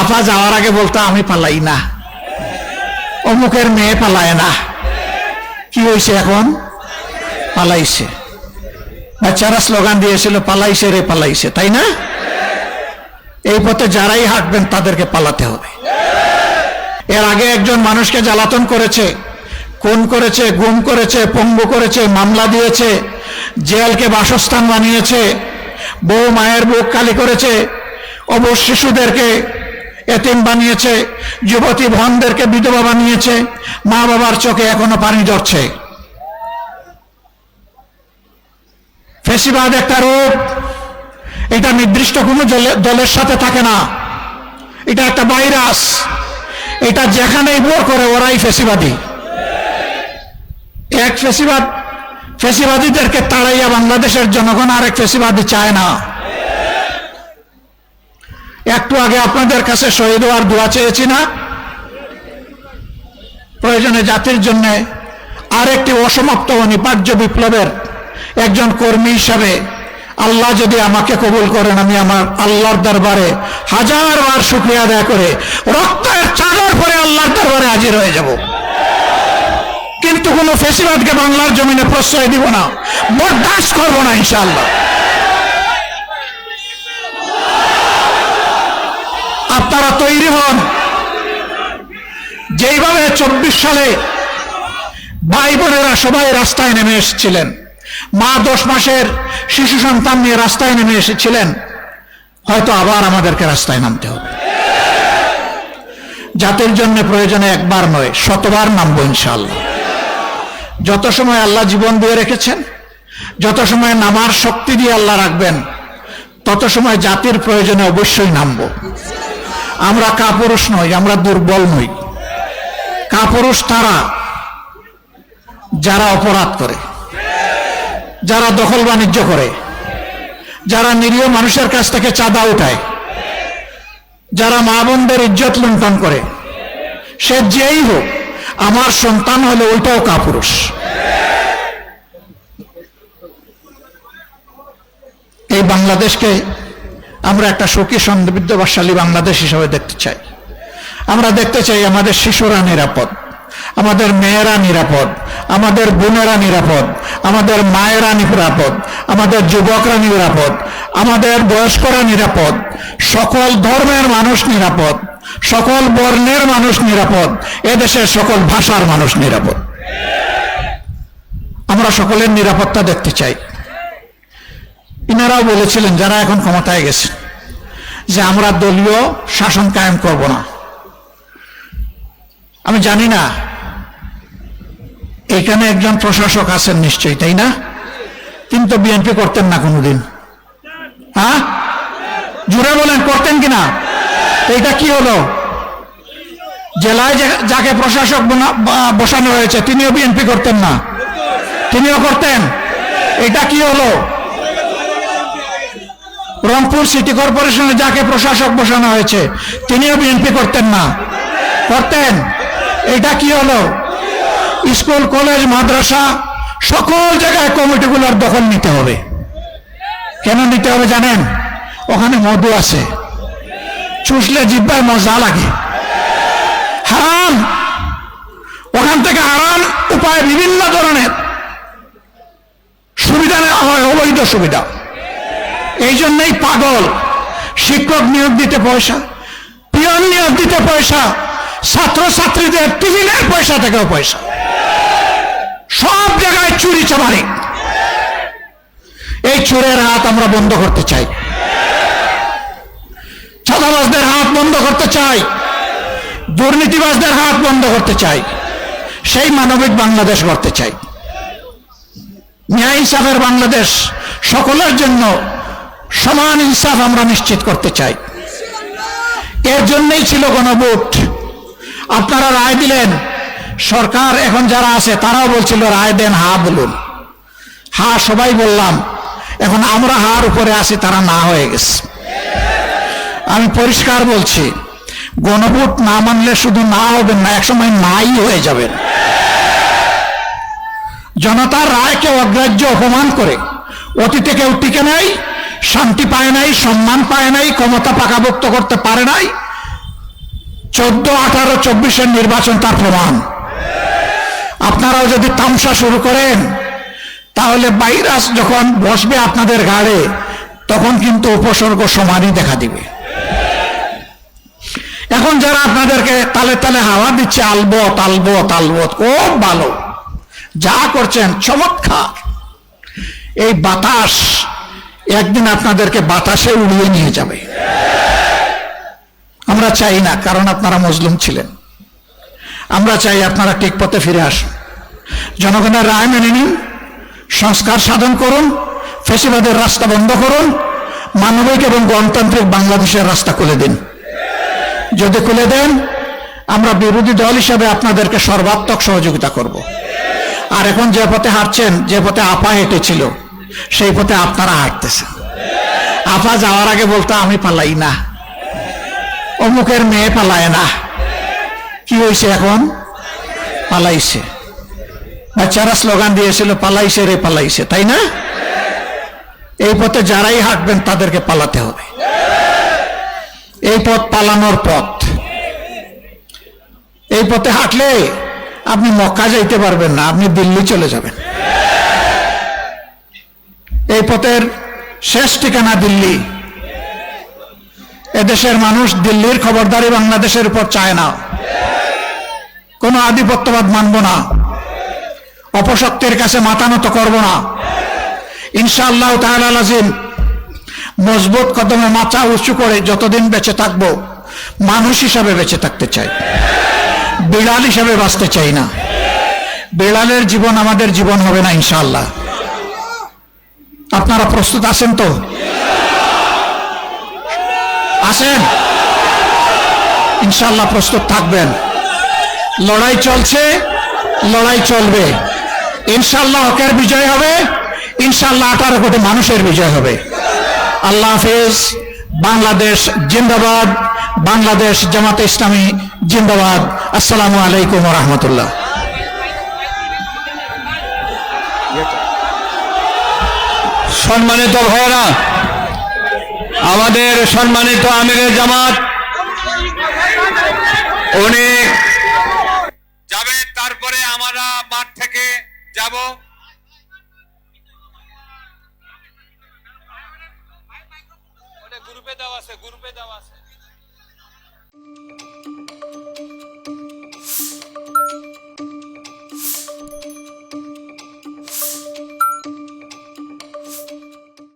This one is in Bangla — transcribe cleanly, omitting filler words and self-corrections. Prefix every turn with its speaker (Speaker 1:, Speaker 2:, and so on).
Speaker 1: আপা যাওয়ার আগে বলতো আমি পালাই না, অমুকের মেয়ে পালায় না। কি হয়েছে এখন? পালাইছে। বাচ্চারা স্লোগান দিয়েছিল পালাইছে রে পালাইছে, তাই না? এই পথে যারাই হাঁটবেন তাদেরকে পালাতে হবে। এর আগে একজন মানুষকে জ্বালাতন করেছে, খুন করেছে, গুম করেছে, পঙ্গু করেছে, মামলা দিয়েছে, জেলকে বাসস্থান বানিয়েছে, বউ মায়ের বুক খালি করেছে, অবশ শিশুদেরকে এতিম বানিয়েছে, যুবতী বোনদেরকে বিধবা বানিয়েছে, মা বাবার চোখে এখনো পানি ঝরছে। ফ্যাসিবাদ একটা রূপ, এটা নির্দিষ্ট কোনো দলের সাথে থাকে না, এটা একটা ভাইরাস, এটা যেখানেই ভর করে ওরাই ফ্যাসিবাদী। এক ফ্যাসিবাদীদেরকে তাড়াইয়া বাংলাদেশের জনগণ আরেক ফ্যাসিবাদী চায় না। একটু আগে আপনাদের কাছে শহীদ হওয়ার দোয়া চেয়েছি না? প্রয়োজনে জাতির জন্য আরেকটি অসমাপ্ত অনিবার্য বিপ্লবের একজন কর্মী হিসাবে আল্লাহ যদি আমাকে কবুল করেন, আমি আমার আল্লাহর দরবারে হাজারবার শুকরিয়া আদায় করে রক্তের চাদর পরে আল্লাহর দরবারে হাজির হয়ে যাব। কিন্তু কোনো ফ্যাসিবাদকে বাংলার জমিনে প্রশ্রয় দিব না, বরদাস্ত করব না ইনশাআল্লাহ। আপনারা তৈরি হন। যেইভাবে 24 সালে ভাই বোনেরা সবাই রাস্তায় নেমে এসেছিলেন, মা 10 মাসের শিশু সন্তান নিয়ে রাস্তায় নেমে এসেছিলেন, হয়তো আবার আমাদেরকে রাস্তায় নামতে হবে। জাতির জন্য প্রয়োজনে একবার নয়, শতবার নামবো ইনশাআল্লাহ। যত সময় আল্লাহ জীবন দিয়ে রেখেছেন, যত সময় নামার শক্তি দিয়ে আল্লাহ রাখবেন, তত সময় জাতির প্রয়োজনে অবশ্যই নামবো। আমরা কাপুরুষ নই, আমরা দুর্বল নই। কাপুরুষ তারা যারা অপরাধ করে, যারা দখল বাণিজ্য করে, যারা নিরীহ মানুষের কাছ থেকে চাঁদা উঠায়, যারা মা বোনদের ইজ্জত লুণ্ঠন করে, সে যেই হোক, আমার সন্তান হলে ওইটাও কাপুরুষ। এই বাংলাদেশকে আমরা একটা সুখী সমৃদ্ধশালী বাংলাদেশ হিসেবে দেখতে চাই। আমরা দেখতে চাই আমাদের শিশুরা নিরাপদ, আমাদের মেয়েরা নিরাপদ, আমাদের বোনেরা নিরাপদ, আমাদের মায়েরা নিরাপদ, আমাদের যুবকরা নিরাপদ, আমাদের বয়স্করা নিরাপদ, সকল ধর্মের মানুষ নিরাপদ, সকল বর্ণের মানুষ নিরাপদ, এদেশের সকল ভাষার মানুষ নিরাপদ। আমরা সকলের নিরাপত্তা দেখতে চাই। ইনারাও বলেছিলেন, যারা এখন ক্ষমতায় গেছে, যে আমরা দলীয় শাসন কায়েম করব না। আমি জানি না এখানে একজন প্রশাসক আছেন নিশ্চয়ই, তাই না? কিন্তু বিএনপি করতেন না কোনোদিন। হ্যাঁ, জুড়ে বলেন, করতেন কিনা? এইটা কি হলো? জেলায় যাকে প্রশাসক বসানো হয়েছে তিনিও বিএনপি করতেন না? তিনিও করতেন। এটা কি হলো? রংপুর সিটি কর্পোরেশনে যাকে প্রশাসক বসানো হয়েছে তিনিও বিএনপি করতেন না? করতেন। এটা কি হলো? স্কুল, কলেজ, মাদ্রাসা সকল জায়গায় কমিটিগুলোর দখল নিতে হবে। কেন নিতে হবে জানেন? ওখানে মধু আছে, চুষলে জিহ্বায় মজা লাগে। হারাম, ওখান থেকে হারাম উপায় বিভিন্ন ধরনের সুবিধা নেওয়া হয়, অবৈধ সুবিধা। এই জন্যই পাগল। শিক্ষক নিয়োগ দিতে পয়সা, পিয়ন নিয়োগ দিতে পয়সা, ছাত্রছাত্রীদের টিফিনের পয়সা থেকেও পয়সা, সব জায়গায় চুরি চামারি। এই চোরের হাত আমরা বন্ধ করতে চাই, চাঁদাবাজদের হাত বন্ধ করতে চাই, দুর্নীতিবাজদের হাত বন্ধ করতে চাই, সেই মানবিক বাংলাদেশ গড়তে চাই। ন্যায় ইনসাফের বাংলাদেশ, সকলের জন্য সমান ইনসাফ আমরা নিশ্চিত করতে চাই। এর জন্যই ছিল গণভোট। আপনারা রায় দিলেন, সরকার এখন যারা আছে তারাও বলছিল রায় দেন, হা বলুন। হা সবাই বললাম, এখন আমরা হার উপরে আছি, তারা না হয়ে গেছে। আমি পরিষ্কার বলছি, গণভোট না মানলে শুধু না হবেন না, একসময় নাই হয়ে যাবেন। জনতার রায়কে অগ্রাহ্য অপমান করে অতীতে কেউ টিকে নাই, শান্তি পায় নাই, সম্মান পায় নাই, ক্ষমতা পাকাভুক্ত করতে পারে নাই, 14, 18, 24-এর নির্বাচন তার প্রমাণ। আপনারাও যদি তামসা শুরু করেন তাহলে ভাইরাস যখন বসবে আপনাদের ঘাড়ে তখন কিন্তু উপসর্গ সমানই দেখা দিবে। এখন যারা আপনাদেরকে তালে তালে হাওয়া দিচ্ছে, আলবত আলবত আলবত, খুব ভালো, যা করছেন চমৎকার, এই বাতাস একদিন আপনাদেরকে বাতাসে উড়িয়ে নিয়ে যাবে। আমরা চাই না, কারণ আপনারা মজলুম ছিলেন। আমরা চাই আপনারা ঠিক পথে ফিরে আসুন, জনগণের রায় মেনে নিন, সংস্কার সাধন করুন, ফ্যাসিবাদের রাস্তা বন্ধ করুন, মানবিক এবং গণতান্ত্রিক বাংলাদেশের রাস্তা খুলে দিন। যদি খুলে দেন, আমরা বিরোধী দল হিসাবে আপনাদেরকে সর্বাত্মক সহযোগিতা করব। আর এখন যে পথে হাঁটছেন, যে পথে আপা হেঁটেছিল, সেই পথে আপনারা হাঁটতেছেন। আপা যাওয়ার আগে বলতো আমি পালাই না, অমুকের মেয়ে পালায় না। কি হয়েছে এখন? পালাইছে। বাচ্চারা স্লোগান দিয়েছিল পালাইছে রে পালাইছে, তাই না? এই পথে যারাই হাঁটবেন তাদেরকে পালাতে হবে। এই পথ পালানোর পথ। এই পথে হাঁটলে আপনি মক্কা যাইতে পারবেন না, আপনি দিল্লি চলে যাবেন। এই পথের শেষ ঠিকানা দিল্লি। এদেশের মানুষ দিল্লির খবরদারি বাংলাদেশের উপর চায় না। কোনো আধিপত্যবাদ মানব না, অপশক্তির কাছে মাথা নত করব না। ইনশাআল্লাহ তাআলা লাজিম মজবুত কদমে মাথা উঁচু করে যতদিন বেঁচে থাকব, মানুষ হিসাবে বেঁচে থাকতে চাই, বিড়াল হিসাবে বাঁচতে চাই না। বিড়ালের জীবন আমাদের জীবন হবে না ইনশাআল্লাহ। আপনারা প্রস্তুত আছেন তো? আছেন? ইনশাআল্লাহ প্রস্তুত থাকবেন। লড়াই চলছে, লড়াই চলবে। ইনশাআল্লাহ হকের বিজয় হবে, ইনশাআল্লাহ 18 কোটি মানুষের বিজয় হবে। আল্লাহ হাফেজ। বাংলাদেশ জিন্দাবাদ, বাংলাদেশ জামাতে ইসলামী জিন্দাবাদ। আসসালামু আলাইকুম ওয়া রাহমাতুল্লাহ।
Speaker 2: সম্মানিত ভাইরা, আমাদের সম্মানিত আমিরে জামাত উনি যাবে, তারপরে আমরা মাঠ থেকে যাব। গ্রুপে দেওয়া আছে।